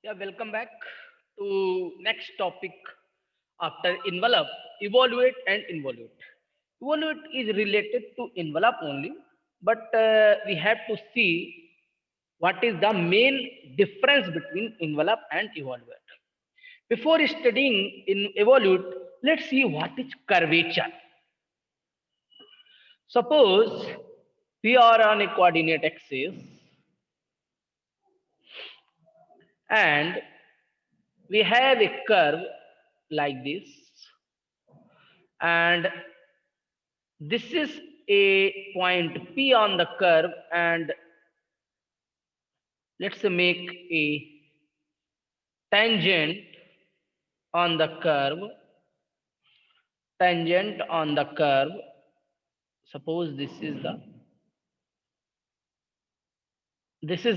Yeah, welcome back to next topic after envelope, evaluate and involute. Evaluate is related to envelope only, but we have to see what is the main difference between envelope and evaluate. Before studying in evolute, let's see what is curvature. Suppose we are on a coordinate axis and we have a curve like this, and this is a point P on the curve, and let's make a tangent on the curve, tangent on the curve. Suppose this is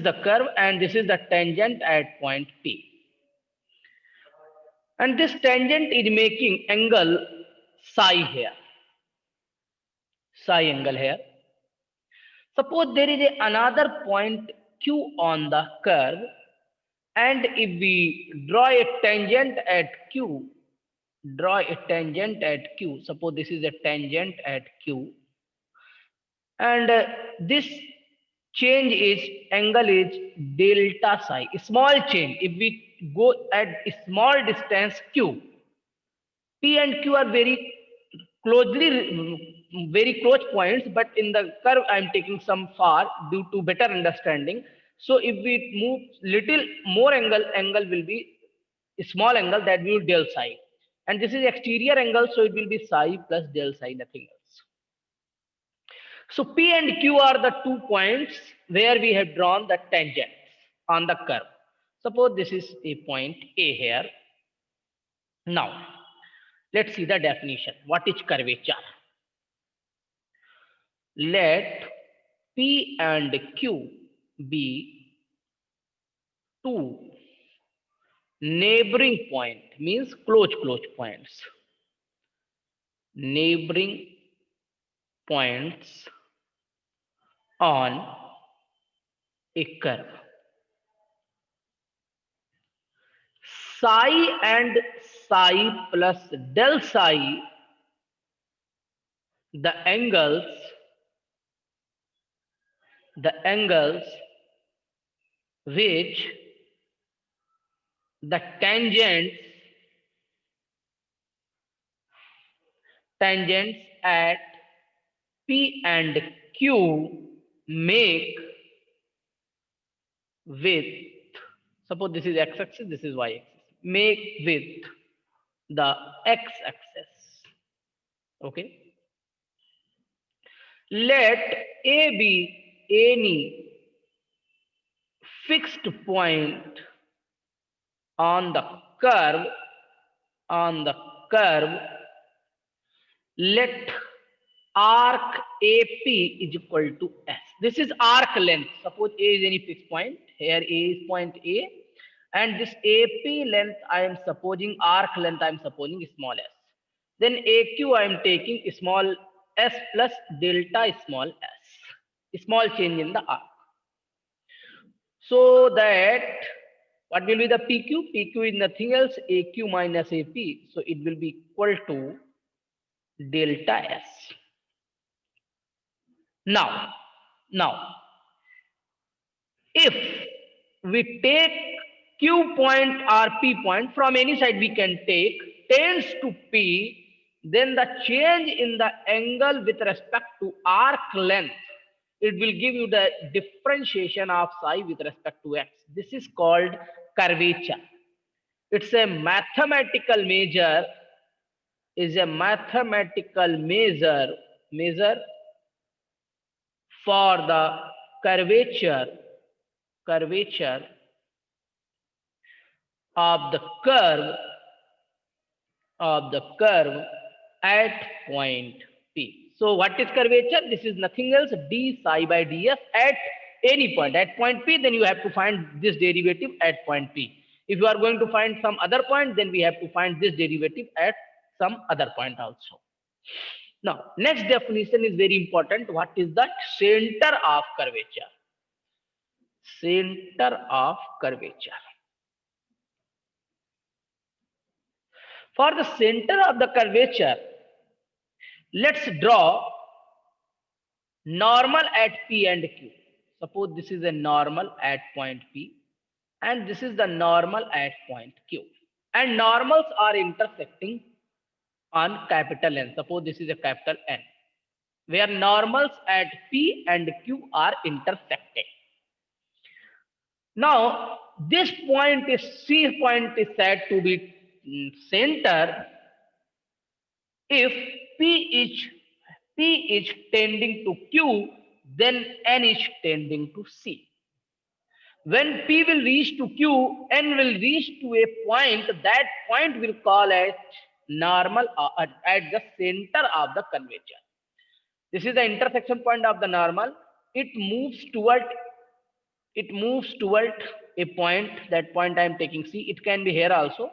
the curve and this is the tangent at point P. And this tangent is making angle psi here, psi angle here. Suppose there is another point Q on the curve, and if we draw a tangent at Q, draw a tangent at Q, suppose this is a tangent at Q, and this change is angle is delta psi, a small change. If we go at a small distance Q, P and Q are very close points, but in the curve I am taking some far due to better understanding. So if we move little more angle, angle will be a small angle, that will del psi. And this is exterior angle, so it will be psi plus del psi, nothing else. So P and Q are the 2 points where we have drawn the tangents on the curve. Suppose this is a point A here. Now, let's see the definition. What is curvature? Let P and Q be two neighboring point, means close points. Neighboring points on a curve. Psi and psi plus del psi, the angles which the tangents at P and Q make with, suppose this is x axis, this is y axis, make with the x axis. Okay. Let A be any fixed point on the curve, on the curve. Let arc AP is equal to S. This is arc length. Suppose A is any fixed point. Here A is point A. And this AP length, I am supposing, arc length, I am supposing small s. Then AQ, I am taking small s plus delta small s. Small change in the arc. So that what will be the PQ? PQ is nothing else, AQ minus AP. So it will be equal to delta S. Now, if we take Q point or P point from any side we can take, tends to P, then the change in the angle with respect to arc length, it will give you the differentiation of psi with respect to x. This is called curvature. It's a mathematical measure, measure for the curvature of the curve at point P. So what is curvature? This is nothing else, d psi by ds at any point. At point P, then you have to find this derivative at point P. If you are going to find some other point, then we have to find this derivative at some other point also. Now, next definition is very important. What is the center of curvature? Center of curvature. For the center of the curvature, let's draw normal at P and Q. Suppose this is a normal at point P and this is the normal at point Q. And normals are intersecting on capital N. Suppose this is a capital N, where normals at P and Q are intersecting. Now, this point is C point is said to be center if P is tending to Q, then N is tending to C. When P will reach to Q, N will reach to a point. That point will call as normal at the center of the curvature. This is the intersection point of the normal. It moves toward a point. That point I am taking C. It can be here also,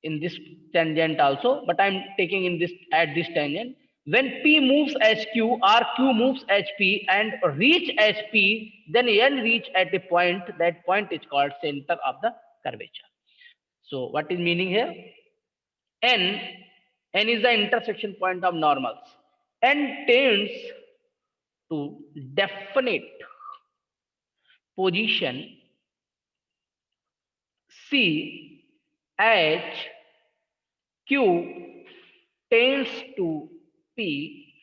in this tangent also, but I am taking in this at this tangent. When P moves as Q or Q moves as P and reach as P, then N reach at a point. That point is called center of the curvature. So what is meaning here? N is the intersection point of normals. N tends to definite position C, H, Q tends to P,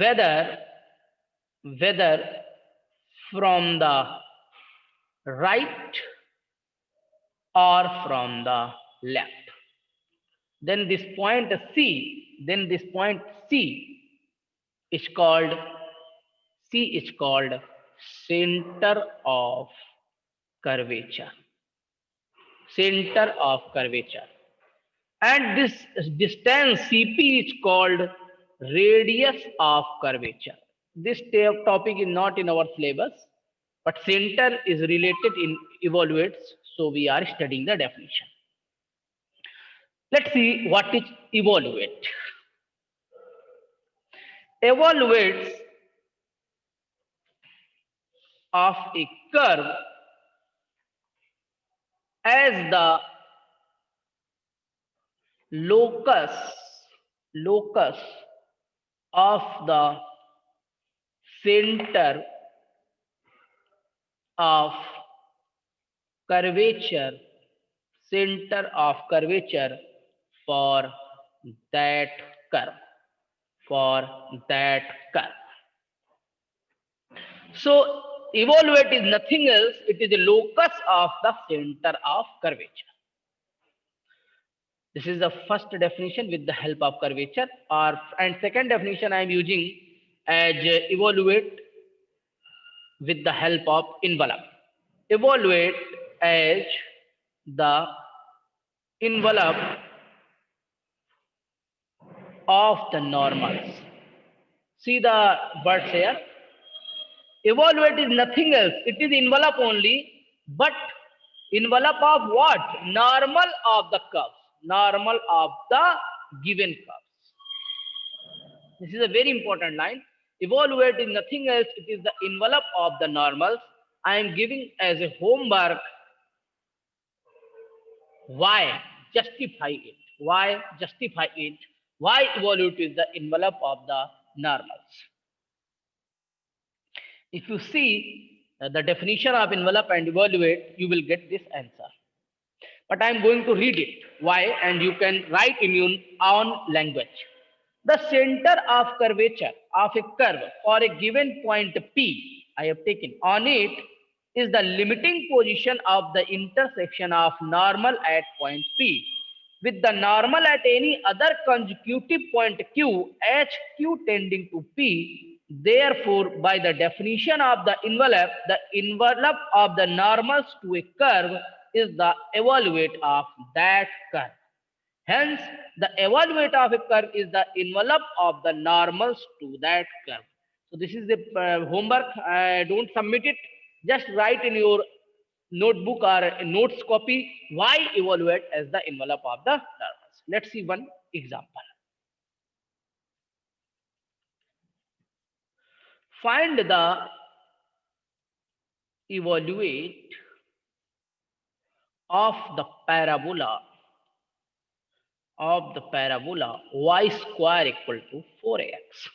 whether from the right or from the left. Then this point C is called center of curvature. Center of curvature. And this distance CP is called radius of curvature. This topic is not in our syllabus, but center is related in evaluates, so we are studying the definition. Let's see what is evaluate. Evaluates of a curve as the locus of the center of curvature for that curve. So evaluate is nothing else, it is the locus of the center of curvature. This is the first definition with the help of curvature, and second definition I am using as evaluate with the help of envelope. Evaluate as the envelope of the normals. See the words here. Evaluate is nothing else. It is envelope only, but envelope of what? Normal of the curves. Normal of the given curves. This is a very important line. Evaluate is nothing else. It is the envelope of the normals. I am giving as a homework. Why? Justify it. Why? Justify it. Why evaluate is the envelope of the normals? If you see the definition of envelope and evaluate, you will get this answer. But I am going to read it. Why? And you can write in your own language. The center of curvature of a curve for a given point P, I have taken on it, is the limiting position of the intersection of normal at point P with the normal at any other consecutive point Q, HQ tending to P. Therefore, by the definition of the envelope of the normals to a curve is the evaluate of that curve. Hence, the evaluate of a curve is the envelope of the normals to that curve. So this is the homework. Don't submit it. Just write in your notebook or notes copy why evaluate as the envelope of the normals. Let's see one example. Find the evaluate of the parabola of the parabola y square equal to 4ax.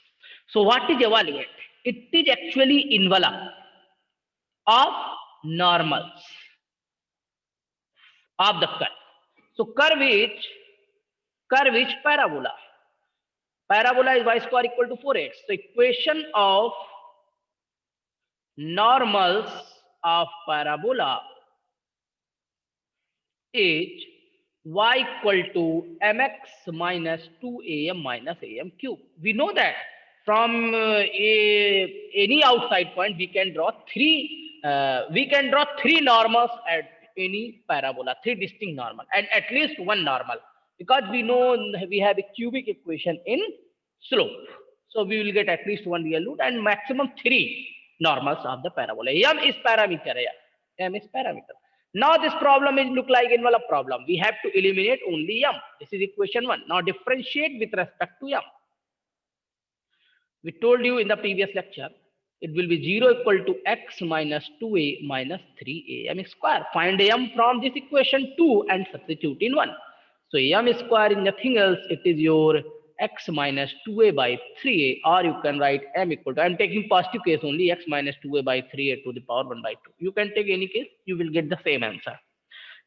So what is evaluate? It is actually envelope of normals of the curve. So curve which parabola? Parabola is y square equal to 4x. So equation of normals of parabola is y equal to mx minus 2am minus am cube. We know that from any outside point we can draw three normals at any parabola, three distinct normal, and at least one normal, because we know we have a cubic equation in slope. So we will get at least one real root and maximum three normals of the parabola. M is parameter here. M is parameter. Now this problem is look like envelope problem. We have to eliminate only m. This is equation 1. Now differentiate with respect to m. We told you in the previous lecture, it will be 0 equal to x minus 2a minus 3am square. Find m from this equation 2 and substitute in 1. So m square is nothing else. It is your x minus 2a by 3a, or you can write m equal to, I am taking positive case only, x minus 2a by 3a to the power 1 by 2. You can take any case, you will get the same answer.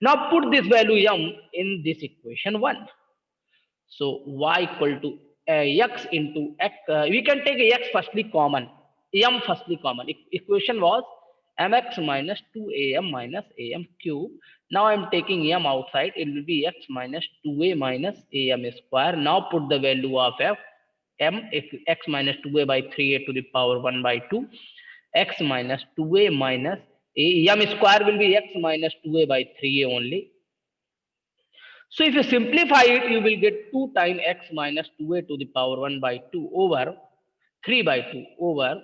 Now put this value m in this equation 1. So y equal to x into x. We can take x firstly common, m firstly common. Equation was mx minus 2am minus am cube. Now I am taking m outside. It will be x minus 2a minus am square. Now put the value of f m, x minus 2a by 3a to the power 1 by 2. X minus 2a minus am square will be x minus 2a by 3a only. So if you simplify it, you will get 2 times x minus 2a to the power 1 by 2 over 3 by 2 over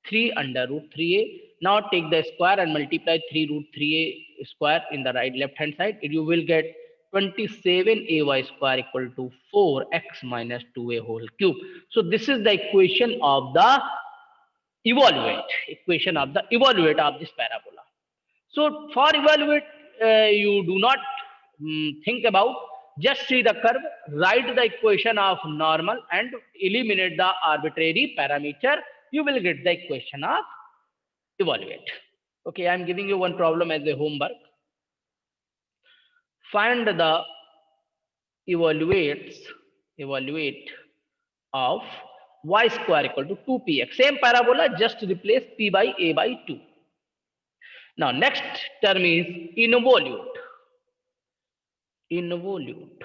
3 under root 3a. Now take the square and multiply 3 root 3a square in the left hand side. You will get 27ay square equal to 4x minus 2a whole cube. So this is the equation of the equation of this parabola. So for evaluate, you do not think about, just see the curve, write the equation of normal and eliminate the arbitrary parameter. You will get the equation of evaluate. Okay, I am giving you one problem as a homework. Find the evaluate of y square equal to 2px. Same parabola, just replace p by a by 2. Now next term is involute. Involute.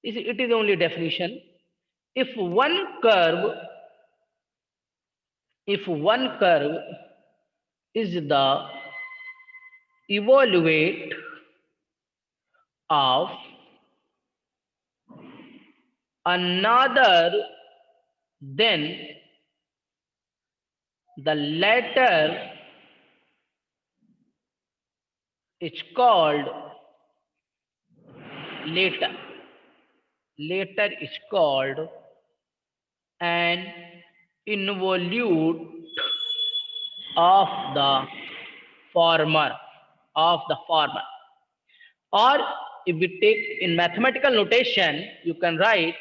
It is only definition. If one curve is the evaluate of another, then the latter is called an involute of the former. Or if we take in mathematical notation, you can write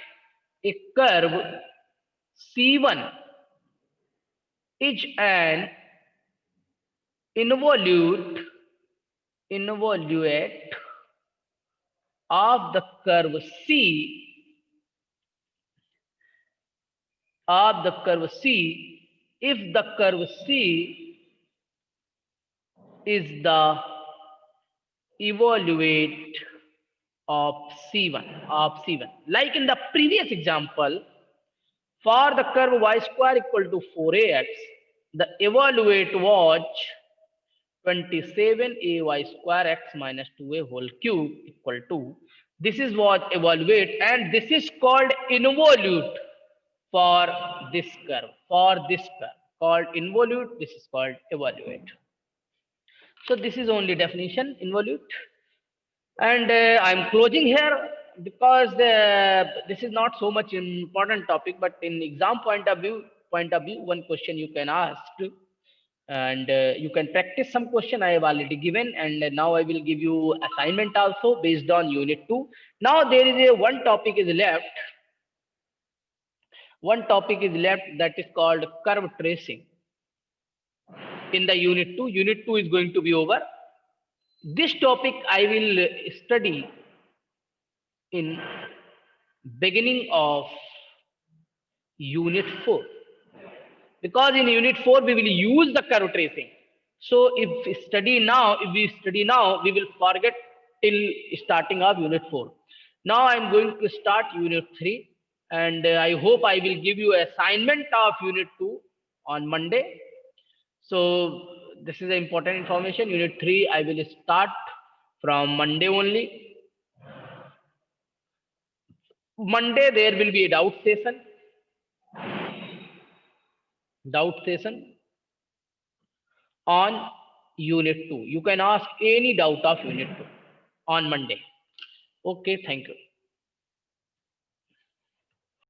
a curve C1 is an involute of the curve C if the curve C is the evaluate of C1. Like in the previous example, for the curve y square equal to 4ax, the evaluate was 27ay square x minus 2a whole cube equal to, this is what evaluate, and this is called involute for this curve. Called involute, this is called evaluate. So this is only definition, involute. And I'm closing here because this is not so much important topic, but in exam point of view, one question you can ask, and you can practice some question I have already given, and now I will give you assignment also based on unit 2. Now there is a one topic is left. One topic is left, that is called curve tracing. In the unit 2, unit 2 is going to be over. This topic I will study in beginning of unit 4, because in unit 4 we will use the curve tracing. So if we study now, we will forget till starting of unit 4. Now I am going to start unit 3, and I hope I will give you assignment of unit 2 on Monday. So this is the important information. Unit 3 I will start from Monday only. Monday there will be a doubt session on unit 2. You can ask any doubt of unit 2 on Monday. Okay, thank you.